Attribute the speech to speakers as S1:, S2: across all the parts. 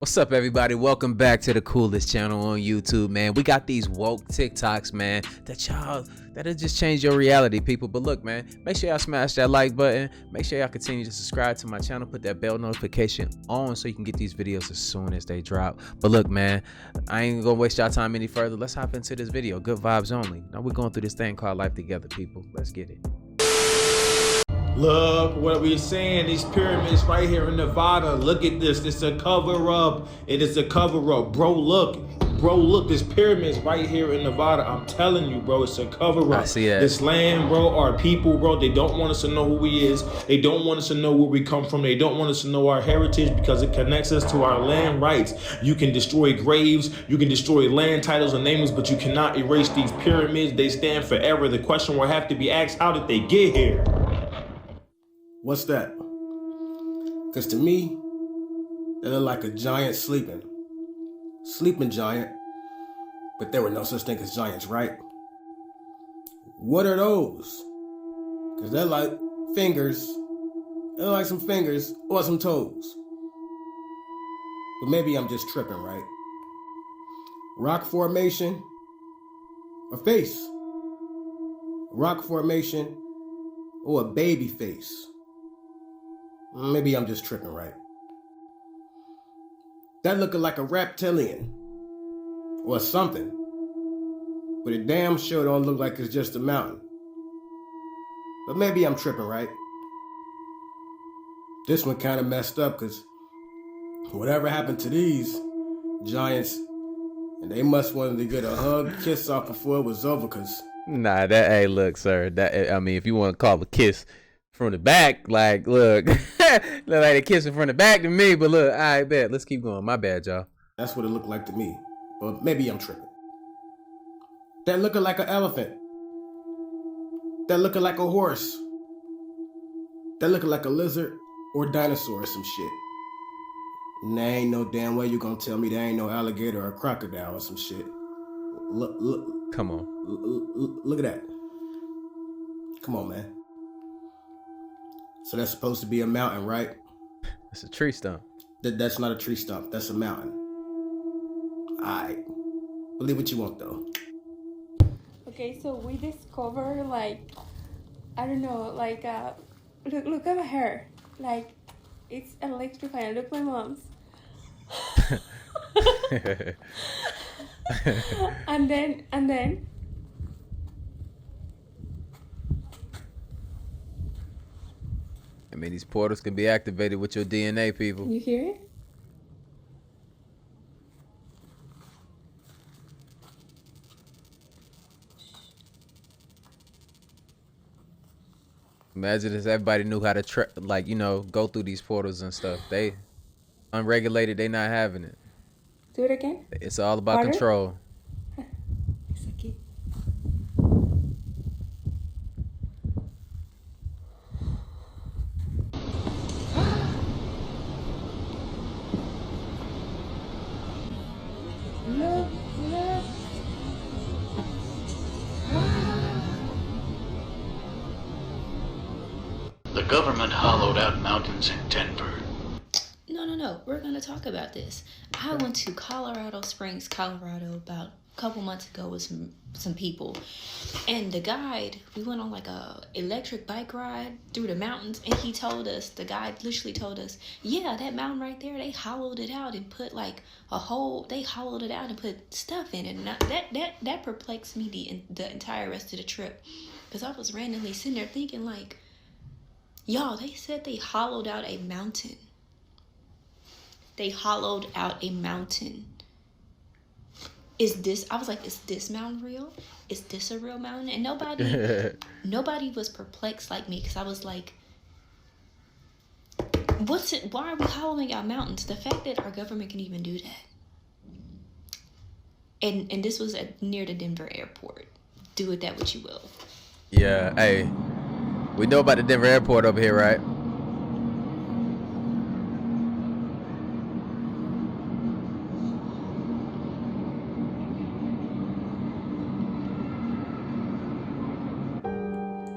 S1: What's up, everybody? Welcome back to the coolest channel on YouTube, man. We got these woke TikToks, man, that'll just change your reality, people. But look, man, make sure y'all smash that like button. Make sure y'all continue to subscribe to my channel. Put that bell notification on so you can get these videos as soon as they drop. But look, man, I ain't gonna waste y'all time any further. Let's hop into this video. Good vibes only. Now we're going through this thing called life together, people. Let's get it.
S2: Look what we're saying, these pyramids right here in Nevada. Look at this, it's a cover up. It is a cover up, bro. Look, this pyramids right here in Nevada. I'm telling you, bro, it's a cover up.
S1: I see that.
S2: This land, bro, our people, bro, they don't want us to know who we is. They don't want us to know where we come from. They don't want us to know our heritage because it connects us to our land rights. You can destroy graves, you can destroy land titles and names, but you cannot erase these pyramids. They stand forever. The question will have to be asked, how did they get here?
S3: What's that? Because to me, they look like a giant sleeping giant, but there were no such thing as giants, right? What are those? Because they're like fingers, they're like some fingers or some toes. But maybe I'm just tripping, right? Rock formation, a face. Rock formation, or a baby face. Maybe I'm just tripping, right? That looking like a reptilian or something, but it damn sure don't look like it's just a mountain. But maybe I'm tripping, right? This one kind of messed up because whatever happened to these giants, and they must wanted to get a hug, kiss off before it was over, because
S1: Nah, hey, look, sir. If you want to call a kiss from the back, like, look, look like a kissing from the back to me. But look, I bet. Let's keep going. My bad, y'all.
S3: that's what it looked like to me. But maybe I'm tripping. That looking like an elephant. That looking like a horse. That looking like a lizard or dinosaur or some shit. And there ain't no damn way you gonna tell me there ain't no alligator or crocodile or some shit. Look,
S1: Come on.
S3: look at that. Come on, man. So that's supposed to be a mountain, right?
S1: It's a tree stump.
S3: That's not a tree stump. That's a mountain. Alright. Believe what you want, though.
S4: Okay, so we discover, like, I don't know, like, look at her hair. Like, it's electrifying. Look, my mom's. and then
S1: I mean, these portals can be activated with your DNA, people.
S4: you hear it?
S1: Imagine if everybody knew how to go through these portals and stuff. They unregulated. They not having it.
S4: Do it again.
S1: It's all about
S4: Harder?
S1: control.
S4: It's okay. Look.
S5: The government hollowed out mountains in Denver.
S6: No. We're going to talk about this. I went to Colorado Springs, Colorado about a couple months ago with some people. And the guide, we went on like a electric bike ride through the mountains. And the guide literally told us, yeah, that mountain right there, they hollowed it out and put like they hollowed it out and put stuff in it. And that perplexed me the entire rest of the trip. Because I was randomly sitting there thinking like, y'all, they said they hollowed out a mountain. They hollowed out a mountain. I was like, is this mountain real? Is this a real mountain? And nobody was perplexed like me, because I was like, why are we hollowing out mountains? The fact that our government can even do that. And this was near the Denver airport. Do with that what you will.
S1: Yeah. Hey, we know about the Denver airport over here, right?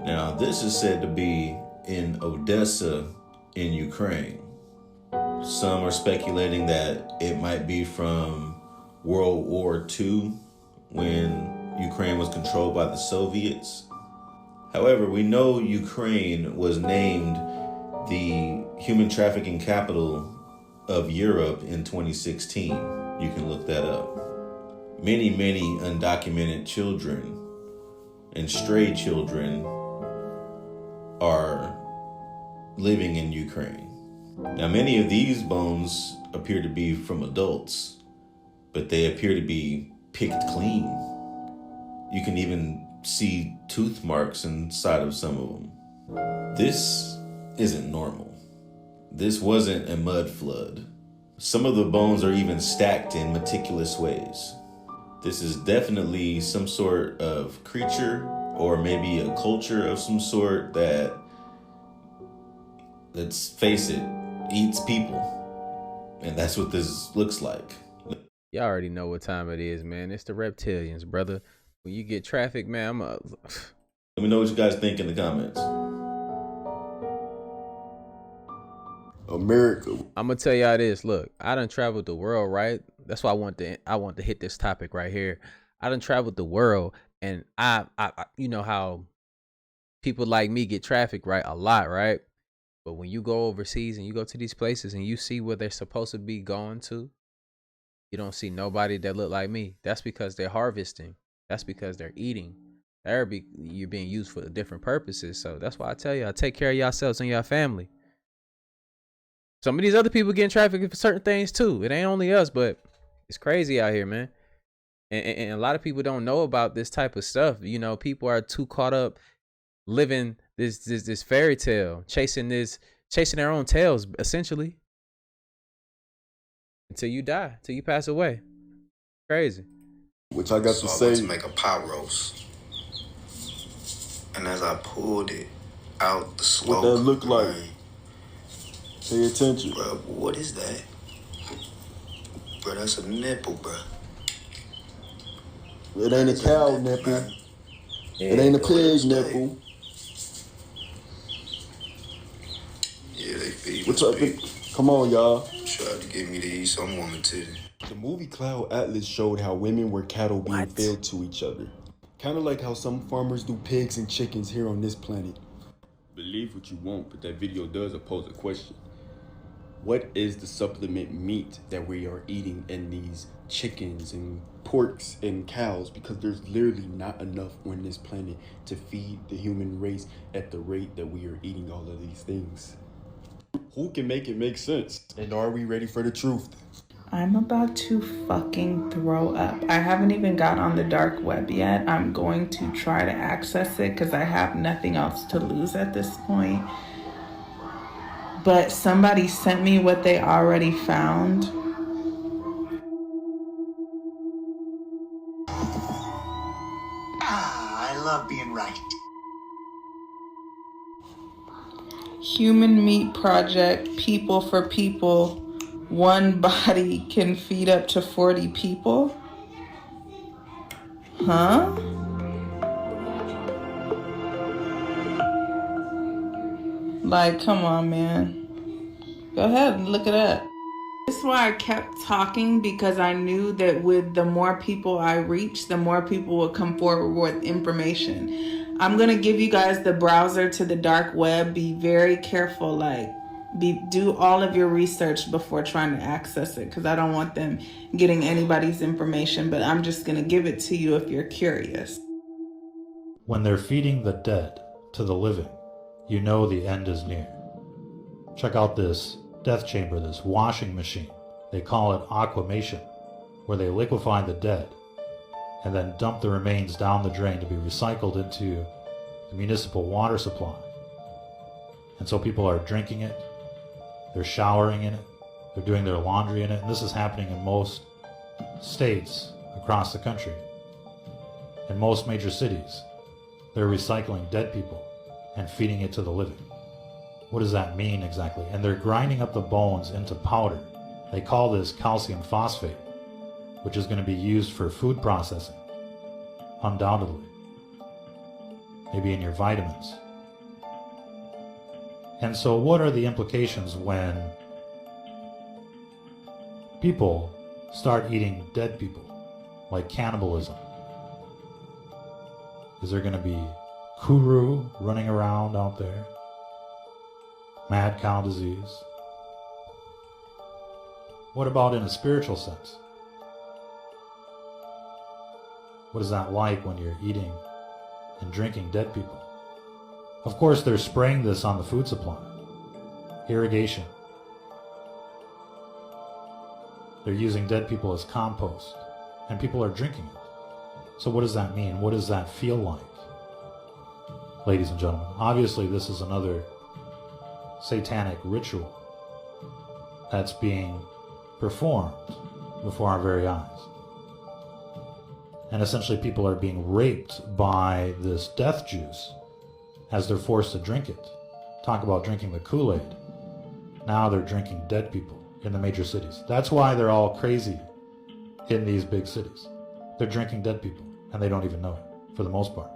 S7: Now, this is said to be in Odessa in Ukraine. Some are speculating that it might be from World War II when Ukraine was controlled by the Soviets. However, we know Ukraine was named the human trafficking capital of Europe in 2016. You can look that up. Many undocumented children and stray children are living in Ukraine. Now, many of these bones appear to be from adults, but they appear to be picked clean. You can even see tooth marks inside of some of them. This isn't normal. This wasn't a mud flood. Some of the bones are even stacked in meticulous ways. This is definitely some sort of creature or maybe a culture of some sort that, let's face it, eats people. And that's what this looks like.
S1: Y'all already know what time it is, man. It's the reptilians, brother. When you get traffic, man,
S7: Let me know what you guys think in the comments.
S3: America.
S1: I'm gonna tell y'all this. Look, I done traveled the world, right? That's why I want to hit this topic right here. I done traveled the world, and I you know how people like me get trafficked, right? A lot, right? But when you go overseas and you go to these places and you see where they're supposed to be going to, you don't see nobody that look like me. That's because they're harvesting. That's because they're eating. You're being used for different purposes. So that's why I tell y'all, take care of yourselves and your family. Some of these other people getting trafficked for certain things too. It ain't only us, but it's crazy out here, man. And a lot of people don't know about this type of stuff. You know, people are too caught up living this fairy tale, chasing their own tails, essentially. Until you die, till you pass away. Crazy.
S3: Which I got
S8: So
S3: to
S8: I went
S3: say.
S8: to make a pot roast. And as I pulled it out the smoke,
S3: What that look like?
S8: man,
S3: Pay attention.
S8: bro, what is that? Bro, that's a nipple, bro.
S3: It ain't a cow nipple.
S8: Man.
S3: It ain't a
S8: Yo,
S3: pig
S8: what's that?
S3: nipple.
S8: Yeah, they feed
S3: What's
S8: us
S3: up?
S8: people.
S3: Come on, y'all.
S8: Tried to get me to eat some woman titty.
S3: The movie Cloud Atlas showed how women were cattle being fed to each other. Kind of like how some farmers do pigs and chickens here on this planet. Believe what you want, but that video does pose a question. What is the supplement meat that we are eating in these chickens and porks and cows? Because there's literally not enough on this planet to feed the human race at the rate that we are eating all of these things. Who can make it make sense? And are we ready for the truth?
S9: I'm about to fucking throw up. I haven't even got on the dark web yet. I'm going to try to access it because I have nothing else to lose at this point. But somebody sent me what they already found.
S10: I love being right.
S9: Human Meat Project, People for People. One body can feed up to 40 people? Huh? Like, come on, man. Go ahead and look it up. This is why I kept talking, because I knew that with the more people I reach, the more people will come forward with information. I'm gonna give you guys the browser to the dark web. Be very careful, do all of your research before trying to access it, because I don't want them getting anybody's information, but I'm just gonna give it to you if you're curious.
S11: When they're feeding the dead to the living, you know the end is near. Check out this death chamber, this washing machine. They call it aquamation, where they liquefy the dead and then dump the remains down the drain to be recycled into the municipal water supply. And so people are drinking it, they're showering in it, they're doing their laundry in it, and this is happening in most states across the country. In most major cities, they're recycling dead people and feeding it to the living. What does that mean exactly? And they're grinding up the bones into powder. They call this calcium phosphate, which is going to be used for food processing, undoubtedly. Maybe in your vitamins. And so what are the implications when people start eating dead people, like cannibalism? Is there going to be kuru running around out there? Mad cow disease? What about in a spiritual sense? What is that like when you're eating and drinking dead people? Of course, they're spraying this on the food supply. Irrigation. They're using dead people as compost, and people are drinking it. So what does that mean? What does that feel like? Ladies and gentlemen, obviously this is another satanic ritual that's being performed before our very eyes. And essentially people are being raped by this death juice as they're forced to drink it. Talk about drinking the Kool-Aid. Now they're drinking dead people in the major cities. That's why they're all crazy in these big cities. They're drinking dead people, and they don't even know it, for the most part.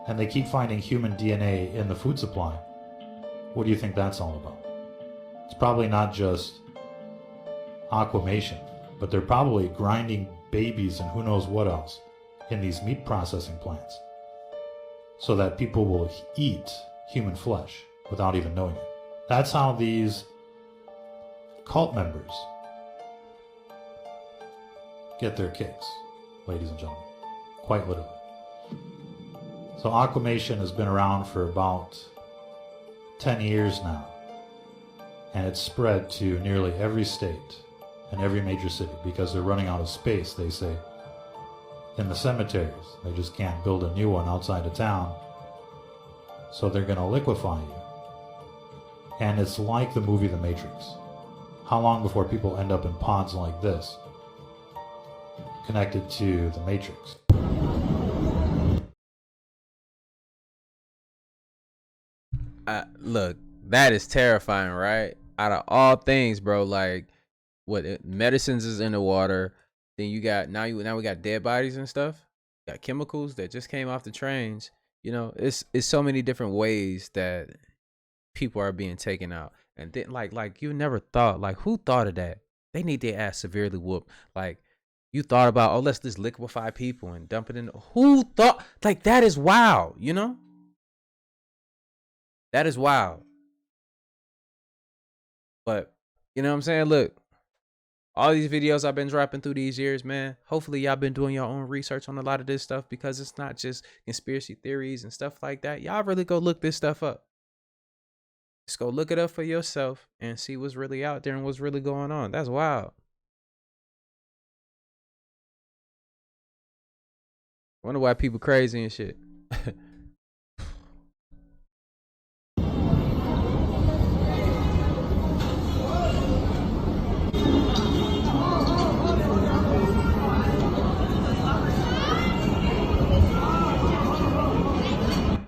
S11: And they keep finding human DNA in the food supply. What do you think that's all about? It's probably not just aquamation, but they're probably grinding babies and who knows what else in these meat processing plants so that people will eat human flesh without even knowing it. That's how these cult members get their kicks, ladies and gentlemen, quite literally. So aquamation has been around for about 10 years now, and it's spread to nearly every state and every major city because they're running out of space, they say, in the cemeteries. They just can't build a new one outside of town, so they're going to liquefy you. And it's like the movie The Matrix. How long before people end up in pods like this, connected to the Matrix?
S1: Look, that is terrifying, right? Out of all things, bro, like medicines is in the water. Then you got now we got dead bodies and stuff. Got chemicals that just came off the trains. You know, it's so many different ways that people are being taken out. And then like you never thought, like who thought of that? They need their ass severely whooped. Like you thought about, oh, let's just liquefy people and dump it in. Who thought? Like that is wild, you know? That is wild. But you know what I'm saying? Look, all these videos I've been dropping through these years, man, hopefully y'all been doing your own research on a lot of this stuff, because it's not just conspiracy theories and stuff like that. Y'all really go look this stuff up. Just go look it up for yourself and see what's really out there and what's really going on. That's wild. Wonder why people crazy and shit.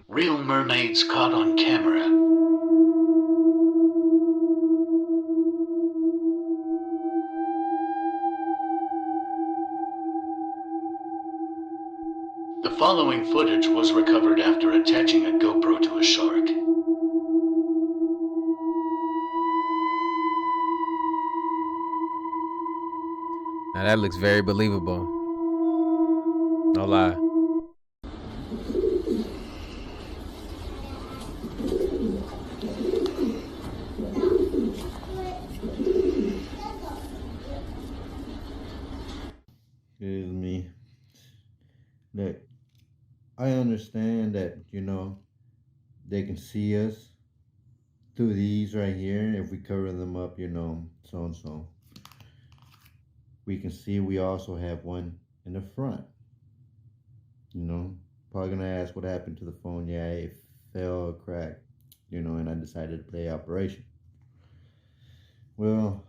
S5: Real mermaids caught on camera. The following footage was recovered after attaching a GoPro to a shark.
S1: Now that looks very believable. No lie.
S10: Excuse me. Look, I understand that, they can see us through these right here. If we cover them up, so and so. We can see we also have one in the front. Probably gonna ask what happened to the phone. Yeah, it fell, cracked, and I decided to play Operation. Well,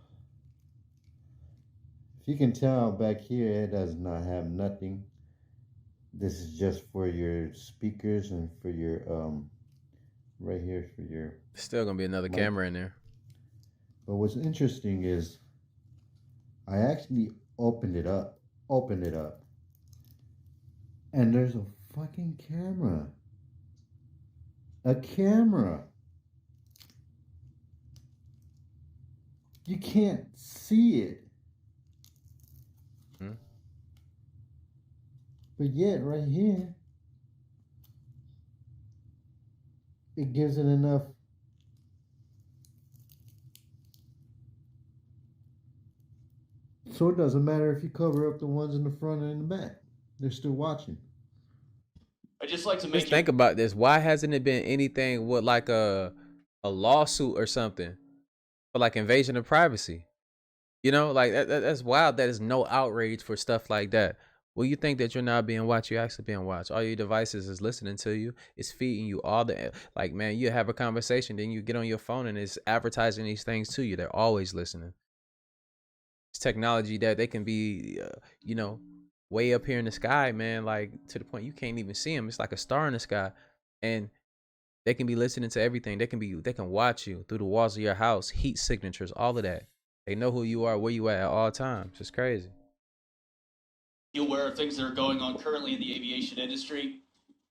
S10: if you can tell back here, it does not have nothing. This is just for your speakers and for your, right here for your...
S1: Still gonna be another camera in there.
S10: But what's interesting is I actually opened it up, and there's a fucking camera. A camera. you can't see it.
S1: Hmm?
S10: But yet, right here, it gives it enough. So it doesn't matter if you cover up the ones in the front and in the back. They're still watching.
S12: I just like to
S1: Just
S12: make
S1: think about this. Why hasn't it been anything with like a lawsuit or something for like invasion of privacy? You know, like that's wild. That is no outrage for stuff like that. Well, you think that you're not being watched, you're actually being watched. All your devices is listening to you. It's feeding you all the like, man. You have a conversation, then you get on your phone and it's advertising these things to you. They're always listening. It's technology that they can be, you know, way up here in the sky, man. Like to the point you can't even see them. It's like a star in the sky, and they can be listening to everything. They can watch you through the walls of your house, heat signatures, all of that. They know who you are, where you at all times. It's crazy.
S12: you aware of things that are going on currently in the aviation industry.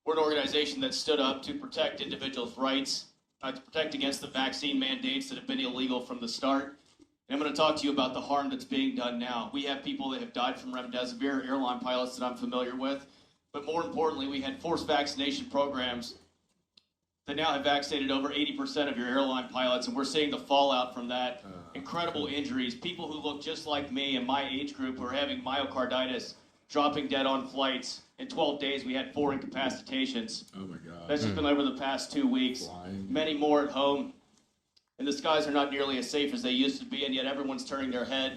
S12: We're an organization that stood up to protect individuals' rights, to protect against the vaccine mandates that have been illegal from the start. And I'm going to talk to you about the harm that's being done now. We have people that have died from remdesivir, airline pilots that I'm familiar with. But more importantly, we had forced vaccination programs that now have vaccinated over 80% of your airline pilots, and we're seeing the fallout from that. Incredible injuries. People who look just like me and my age group who are having myocarditis, dropping dead on flights. In 12 days, we had 4 incapacitations.
S13: Oh my God.
S12: That's just been over the past 2 weeks. Many more at home. And the skies are not nearly as safe as they used to be, and yet everyone's turning their head.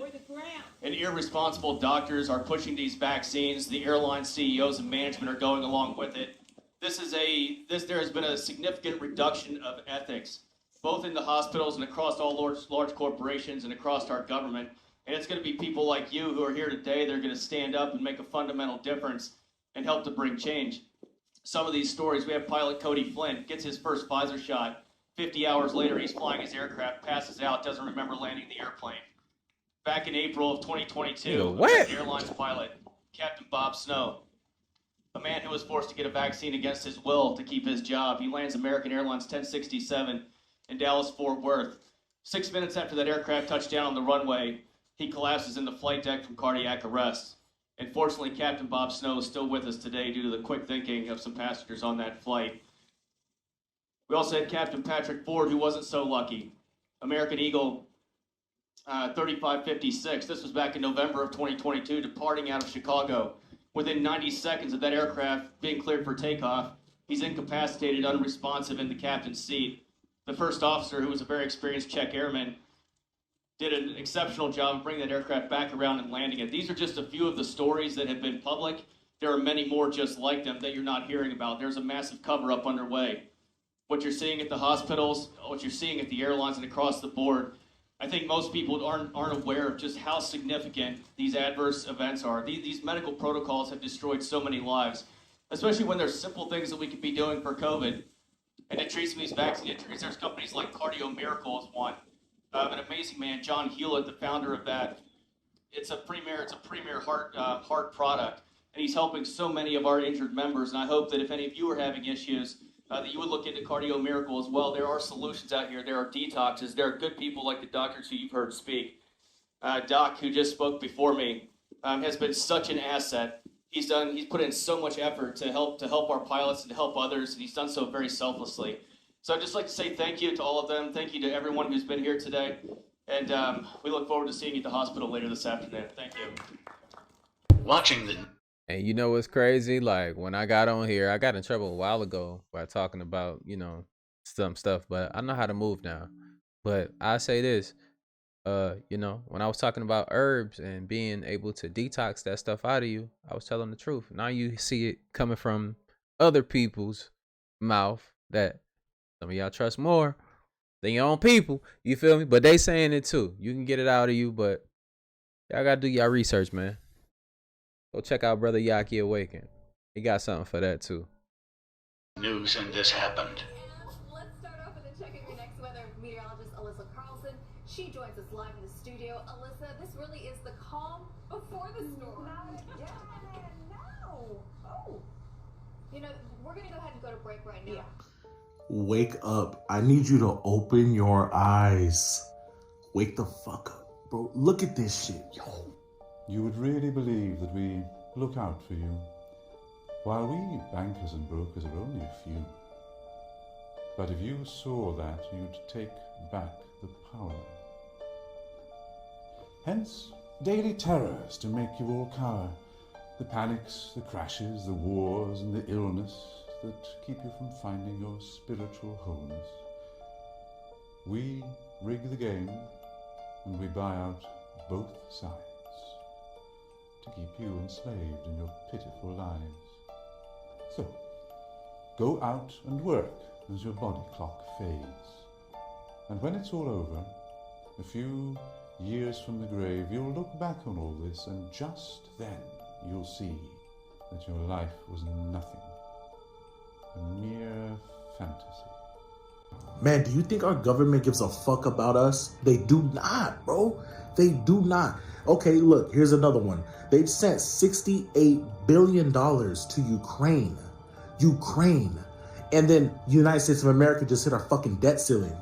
S12: And irresponsible doctors are pushing these vaccines. The airline CEOs and management are going along with it. There has been a significant reduction of ethics, both in the hospitals and across all large corporations and across our government. And it's going to be people like you who are here today that are going to stand up and make a fundamental difference and help to bring change. Some of these stories, we have pilot Cody Flint, gets his first Pfizer shot. 50 hours later, he's flying his aircraft, passes out, doesn't remember landing the airplane. Back in April of 2022, American Airlines pilot, Captain Bob Snow, a man who was forced to get a vaccine against his will to keep his job. He lands American Airlines 1067 in Dallas-Fort Worth. 6 minutes after that aircraft touched down on the runway, he collapses in the flight deck from cardiac arrest. And fortunately, Captain Bob Snow is still with us today due to the quick thinking of some passengers on that flight. We also had Captain Patrick Ford, who wasn't so lucky. American Eagle 3556. This was back in November of 2022, departing out of Chicago. Within 90 seconds of that aircraft being cleared for takeoff, he's incapacitated, unresponsive in the captain's seat. The first officer, who was a very experienced Czech airman, did an exceptional job of bringing that aircraft back around and landing it. These are just a few of the stories that have been public. There are many more just like them that you're not hearing about. There's a massive cover-up underway. What you're seeing at the hospitals, what you're seeing at the airlines and across the board, I think most people aren't aware of just how significant these adverse events are. These medical protocols have destroyed so many lives, especially when there's simple things that we could be doing for COVID. And it treats these vaccine injuries. There's companies like Cardio Miracle is one. An amazing man, John Hewlett, the founder of that. It's a premier heart product, and he's helping so many of our injured members. And I hope that if any of you are having issues, that you would look into Cardio Miracle as well. There are solutions out here. There are detoxes. There are good people like the doctors who you've heard speak. Doc, who just spoke before me, has been such an asset. He's put in so much effort to help our pilots and to help others, and he's done so very selflessly. So I'd just like to say thank you to all of them. Thank you to everyone who's been here today. And we look forward to seeing you at the hospital later this afternoon. Thank you.
S5: Watching the...
S1: And you know what's crazy? Like when I got on here, I got in trouble a while ago by talking about, you know, some stuff, but I know how to move now. But I say this, you know, when I was talking about herbs and being able to detox that stuff out of you, I was telling the truth. Now you see it coming from other people's mouth that some of y'all trust more than your own people. You feel me? But they saying it too. You can get it out of you, but y'all gotta do y'all research, man. Go check out Brother Yaki Awaken. He got something for that too.
S5: News and this happened.
S14: Let's start off with a check of your next weather. Meteorologist Alyssa Carlson. She joins us live in the studio. Alyssa, this really is the calm before the storm. No. Oh. You know, we're going to go ahead and go to break right now.
S2: Wake up. I need you to open your eyes. Wake the fuck up. bro, look at this shit, yo.
S13: You would really believe that we look out for you, while we bankers and brokers are only a few. But if you saw that, you'd take back the power. Hence, daily terrors to make you all cower. The panics, the crashes, the wars, and the illness that keep you from finding your spiritual wholeness. We rig the game, and we buy out both sides to keep you enslaved in your pitiful lives. So, go out and work as your body clock fades. And when it's all over, a few years from the grave, you'll look back on all this, and just then you'll see that your life was nothing, a mere fantasy.
S2: Man, do you think our government gives a fuck about us? They do not, bro. They do not. Okay, look, here's another one. They've sent $68 billion to Ukraine. And then the United States of America just hit our fucking debt ceiling.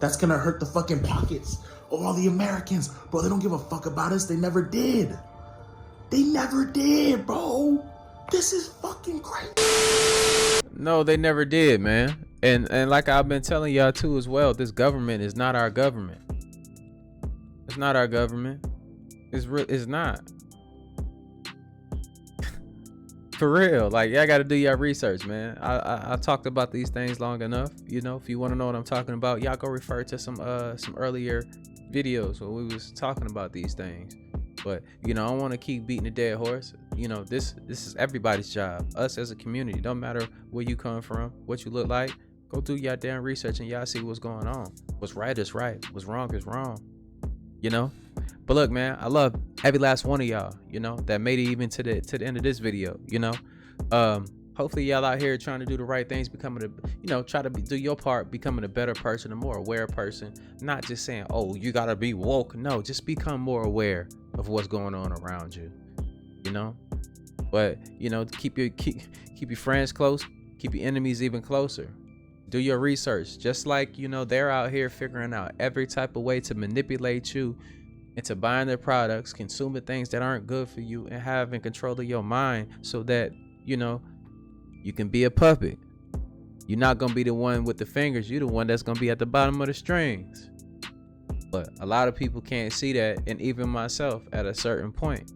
S2: That's gonna hurt the fucking pockets of all the Americans. Bro, they don't give a fuck about us. They never did. They never did, bro. This is fucking crazy.
S1: No, they never did, man. And like I've been telling y'all too as well, this government is not our government. It's not our government. It's not. For real. Like, y'all gotta do your research, man. I talked about these things long enough. You know, if you want to know what I'm talking about, y'all go refer to some earlier videos where we was talking about these things. But, you know, I don't want to keep beating a dead horse. You know, this is everybody's job. Us as a community. Don't matter where you come from, what you look like. Go do y'all damn research and y'all see what's going on. What's right is right. What's wrong is wrong. You know? But look, man, I love every last one of y'all, you know, that made it even to the end of this video, you know. Hopefully y'all out here trying to do the right things, try to do your part, becoming a better person, a more aware person. Not just saying, oh, you gotta be woke. No, just become more aware of what's going on around you, you know. But, you know, keep your friends close, keep your enemies even closer. Do your research, just like, you know, they're out here figuring out every type of way to manipulate you into buying their products, consuming things that aren't good for you, and having control of your mind so that, you know, you can be a puppet. You're not going to be the one with the fingers. You're the one that's going to be at the bottom of the strings. But a lot of people can't see that, and even myself at a certain point.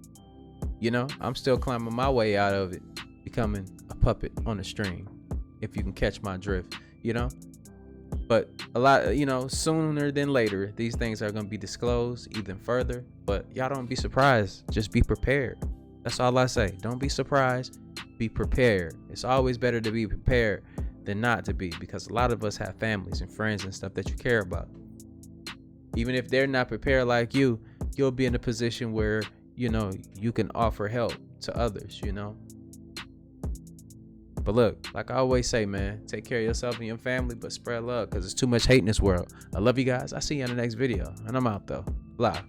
S1: You know, I'm still climbing my way out of it, becoming a puppet on a string, if you can catch my drift, you know. But a lot, you know, sooner than later, these things are going to be disclosed even further. But y'all don't be surprised. Just be prepared. That's all I say. Don't be surprised. Be prepared. It's always better to be prepared than not to be, because a lot of us have families and friends and stuff that you care about. Even if they're not prepared like you, you'll be in a position where, you know, you can offer help to others, you know. But look, like I always say, man, take care of yourself and your family, but spread love, because there's too much hate in this world. I love you guys. I'll see you in the next video. And I'm out, though. Live.